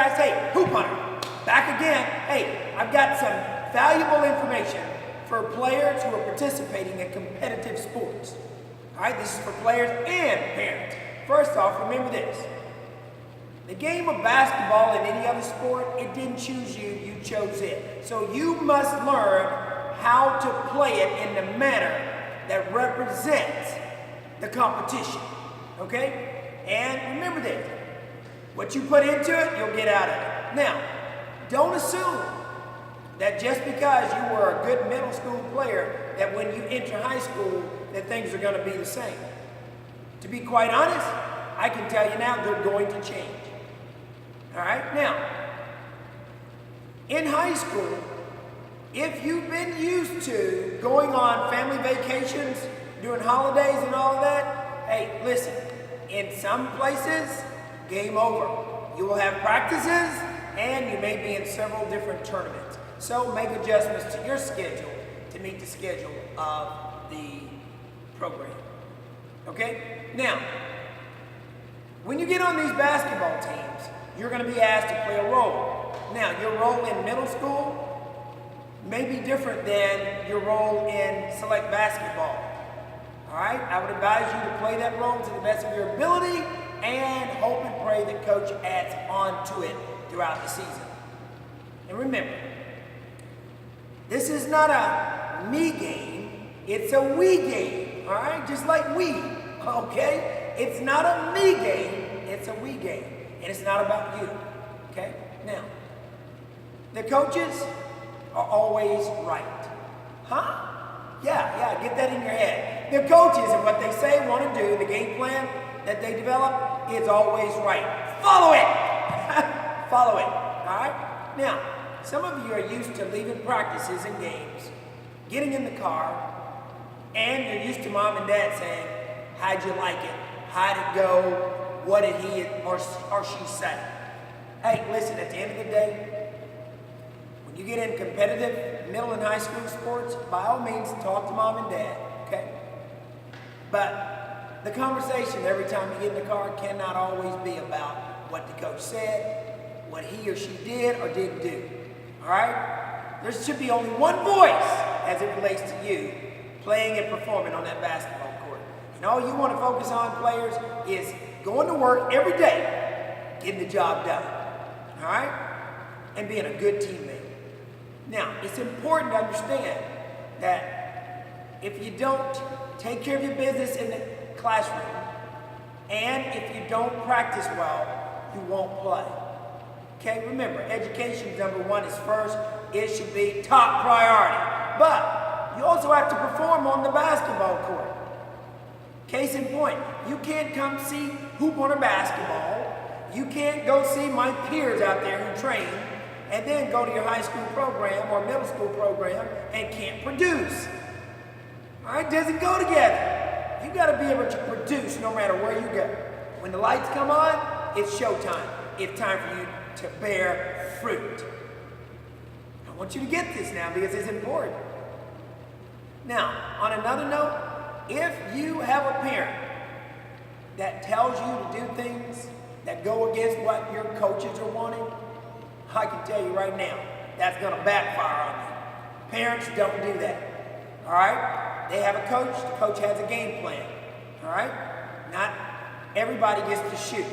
Guys, hey, Hoop Hunter, back again. Hey, I've got some valuable information for players who are participating in competitive sports. All right, this is for players and parents. First off, remember this. The game of basketball and any other sport, it didn't choose you, you chose it. So you must learn how to play it in the manner that represents the competition, okay? And remember this. What you put into it, you'll get out of it. Now, don't assume that just because you were a good middle school player, that when you enter high school, that things are going to be the same. To be quite honest, I can tell you now, they're going to change. All right? Now, in high school, if you've been used to going on family vacations, doing holidays and all of that, hey, listen, in some places, game over. You will have practices and you may be in several different tournaments. So make adjustments to your schedule to meet the schedule of the program. Okay? Now, when you get on these basketball teams, you're going to be asked to play a role. Now, your role in middle school may be different than your role in select basketball. All right? I would advise you to play that role to the best of your ability and hope and pray that coach adds on to it throughout the season. And remember, this is not a me game, it's a we game, all right? Just like we, okay? It's not a me game, it's a we game. And it's not about you, okay? Now, the coaches are always right. Huh? Yeah, get that in your head. The coaches and what they say, want to do, the game plan that they develop is always right. Follow it! Follow it, all right? Now, some of you are used to leaving practices and games, getting in the car, and you're used to mom and dad saying, how'd you like it? How'd it go? What did he or she say? Hey, listen, at the end of the day, when you get in competitive middle and high school sports, by all means, talk to mom and dad, okay? But the conversation every time you get in the car cannot always be about what the coach said, what he or she did or didn't do. All right? There should be only one voice as it relates to you playing and performing on that basketball court. And all you want to focus on, players, is going to work every day, getting the job done. All right? And being a good teammate. Now, it's important to understand that if you don't take care of your business in the classroom, and if you don't practice well, you won't play. Okay, remember, education number one is first. It should be top priority. But you also have to perform on the basketball court. Case in point, you can't come see Hoop Hunter basketball. You can't go see my peers out there who train and then go to your high school program or middle school program and can't produce. All right, doesn't go together. You got to be able to produce no matter where you go. When the lights come on, it's showtime. It's time for you to bear fruit. I want you to get this now because it's important. Now, on another note, if you have a parent that tells you to do things that go against what your coaches are wanting, I can tell you right now, that's going to backfire on you. Parents don't do that. All right? They have a coach, the coach has a game plan, all right? Not everybody gets to shoot.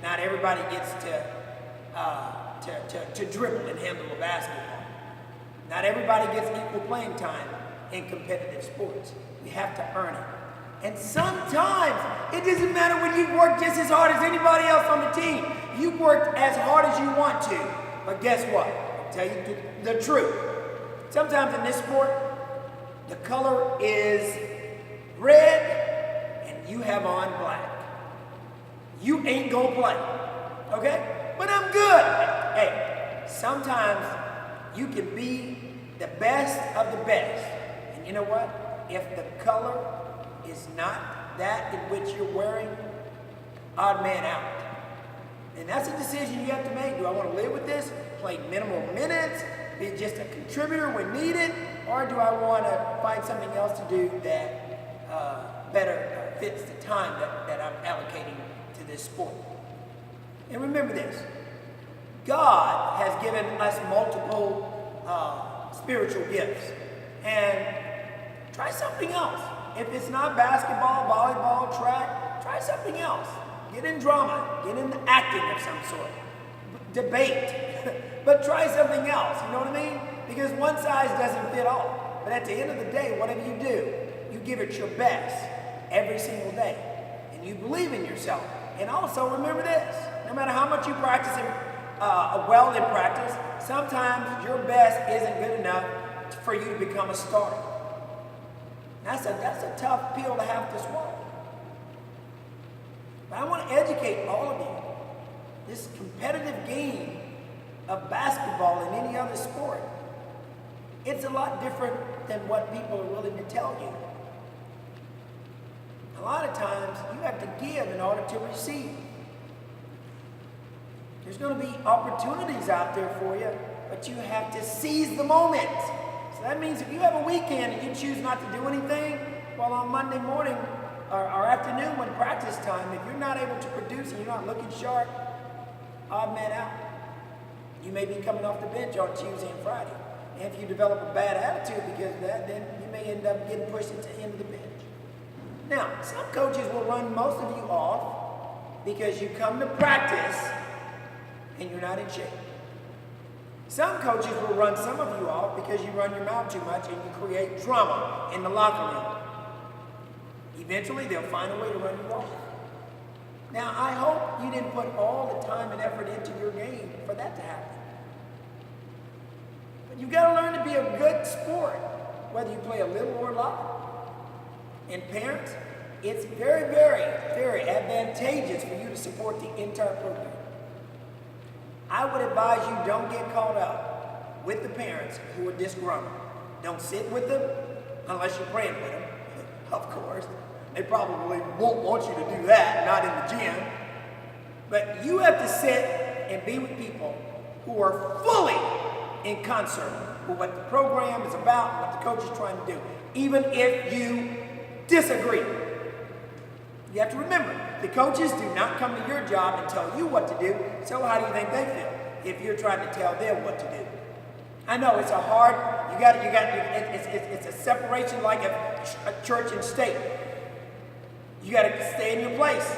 Not everybody gets to dribble and handle a basketball. Not everybody gets equal playing time in competitive sports. You have to earn it. And sometimes, it doesn't matter when you've worked just as hard as anybody else on the team. You've worked as hard as you want to. But guess what? I'll tell you the truth. Sometimes in this sport, the color is red and you have on black. You ain't gonna play, okay? But I'm good. Hey, sometimes you can be the best of the best. And you know what? If the color is not that in which you're wearing, odd man out. And that's a decision you have to make. Do I want to live with this? Play minimal minutes? Be just a contributor when needed? Or do I want to find something else to do that better fits the time that I'm allocating to this sport? And remember this, God has given us multiple spiritual gifts. And try something else. If it's not basketball, volleyball, track, try something else. Get in drama, get in acting of some sort, debate, but try something else, you know what I mean? Because one size doesn't fit all. But at the end of the day, whatever you do, you give it your best every single day. And you believe in yourself. And also remember this, no matter how much you practice well in practice, sometimes your best isn't good enough for you to become a starter. That's a tough pill to have to swallow. But I want to educate all of you. This competitive game of basketball and any other sport, it's a lot different than what people are willing to tell you. A lot of times, you have to give in order to receive. There's going to be opportunities out there for you, but you have to seize the moment. So that means if you have a weekend and you choose not to do anything, well, on Monday morning or afternoon when practice time, if you're not able to produce and you're not looking sharp, odd man out. You may be coming off the bench on Tuesday and Friday. And if you develop a bad attitude because of that, then you may end up getting pushed into the end of the bench. Now, some coaches will run most of you off because you come to practice and you're not in shape. Some coaches will run some of you off because you run your mouth too much and you create drama in the locker room. Eventually, they'll find a way to run you off. Now, I hope you didn't put all the time and effort into your game for that to happen. But you've got to learn to be a good sport, whether you play a little or a lot. And parents, it's very, very, very advantageous for you to support the entire program. I would advise you don't get caught up with the parents who are disgruntled. Don't sit with them unless you're praying with them, of course. They probably won't want you to do that, not in the gym. But you have to sit and be with people who are fully in concert with what the program is about and what the coach is trying to do, even if you disagree. You have to remember, the coaches do not come to your job and tell you what to do, so how do you think they feel if you're trying to tell them what to do? I know it's it's a separation like a church and state. You got to stay in your place,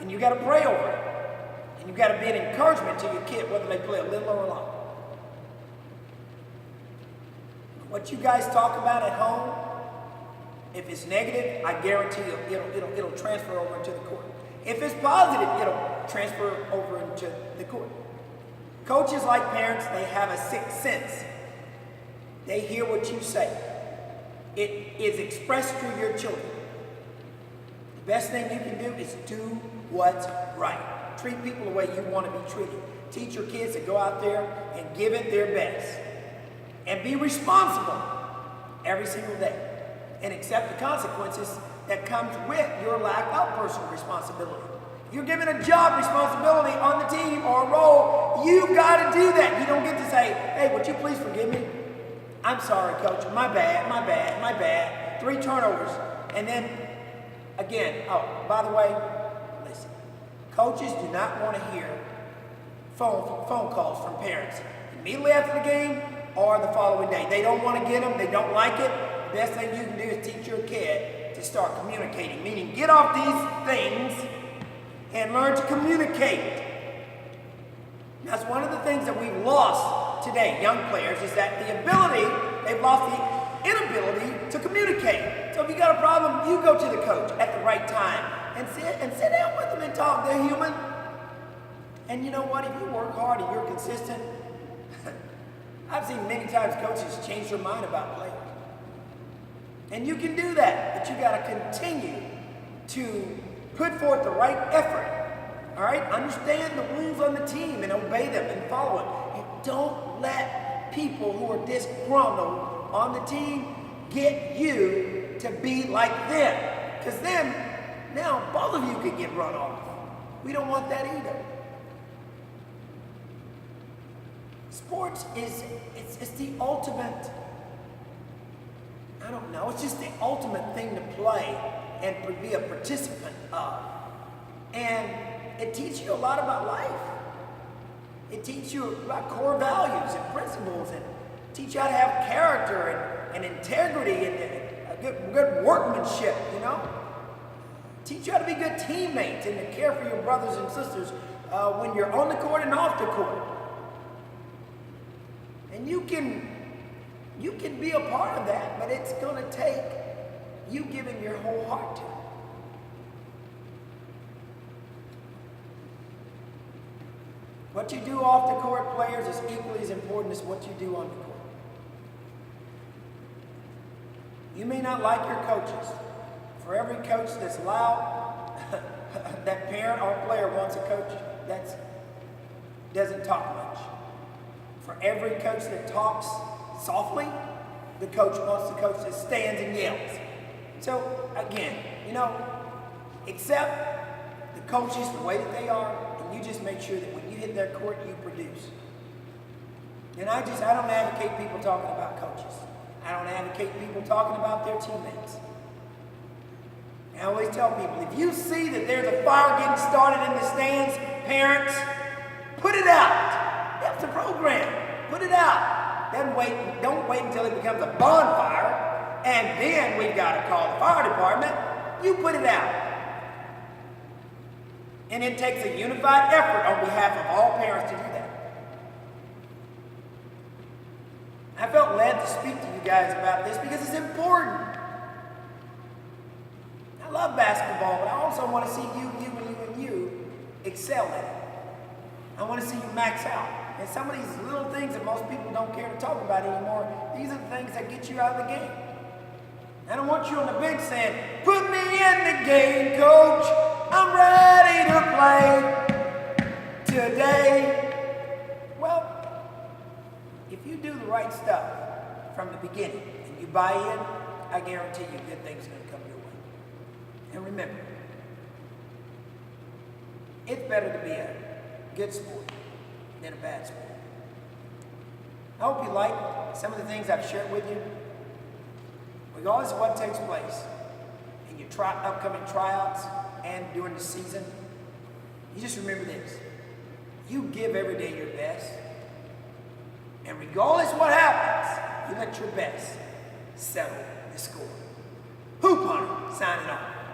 and you got to pray over it, and you got to be an encouragement to your kid, whether they play a little or a lot. What you guys talk about at home, if it's negative, I guarantee it'll transfer over into the court. If it's positive, it'll transfer over into the court. Coaches, like parents, they have a sixth sense. They hear what you say. It is expressed through your children. The best thing you can do is do what's right. Treat people the way you want to be treated. Teach your kids to go out there and give it their best. And be responsible every single day. And accept the consequences that comes with your lack of personal responsibility. If you're given a job responsibility on the team or a role, you've got to do that. You don't get to say, hey, would you please forgive me? I'm sorry, coach. My bad. 3 turnovers. And then, again, oh, by the way, listen. Coaches do not want to hear phone calls from parents immediately after the game or the following day. They don't want to get them. They don't like it. The best thing you can do is teach your kid to start communicating, meaning get off these things and learn to communicate. That's one of the things that we've lost today, young players, is that they've lost the inability to communicate. So if you got a problem, you go to the coach at the right time and sit down with them and talk. They're human. And you know what? If you work hard and you're consistent, I've seen many times coaches change their mind about players. And you can do that, but you got to continue to put forth the right effort. All right? Understand the rules on the team and obey them and follow it. And don't let people who are disgruntled on the team get you to be like them. Because then, now both of you could get run off. We don't want that either. Sports it's the ultimate, I don't know, it's just the ultimate thing to play and to be a participant of. And it teaches you a lot about life. It teaches you about core values and principles, and teach you how to have character and integrity and good workmanship, you know? Teach you how to be good teammates and to care for your brothers and sisters when you're on the court and off the court. And you can be a part of that, but it's going to take you giving your whole heart to it. What you do off the court, players, is equally as important as what you do on the court. You may not like your coaches. For every coach that's loud, that parent or player wants a coach that doesn't talk much. For every coach that talks softly, the coach wants the coach that stands and yells. So again, you know, accept the coaches the way that they are, and you just make sure that when you hit their court, you produce. And I don't advocate people talking about coaches. I don't advocate people talking about their teammates. I always tell people, if you see that there's a fire getting started in the stands, parents, put it out. That's the program. Put it out. Don't wait until it becomes a bonfire, and then we've got to call the fire department. You put it out. And it takes a unified effort on behalf of all parents to do that. I felt led to speak to you guys about this because it's important. I love basketball, but I also want to see you excel at it. I want to see you max out. And some of these little things that most people don't care to talk about anymore, these are the things that get you out of the game. I don't want you on the bench saying, "Put me in the game, coach. I'm ready to play today." Well, if you do the right stuff from the beginning and you buy in, I guarantee you good things are going to come your way. And remember, it's better to be a good sport than a bad sport. I hope you like some of the things I've shared with you. Regardless of what takes place in your upcoming tryouts and during the season, you just remember this. You give every day your best, and regardless of what happens, you let your best settle the score. Hoop Hunter, signing off.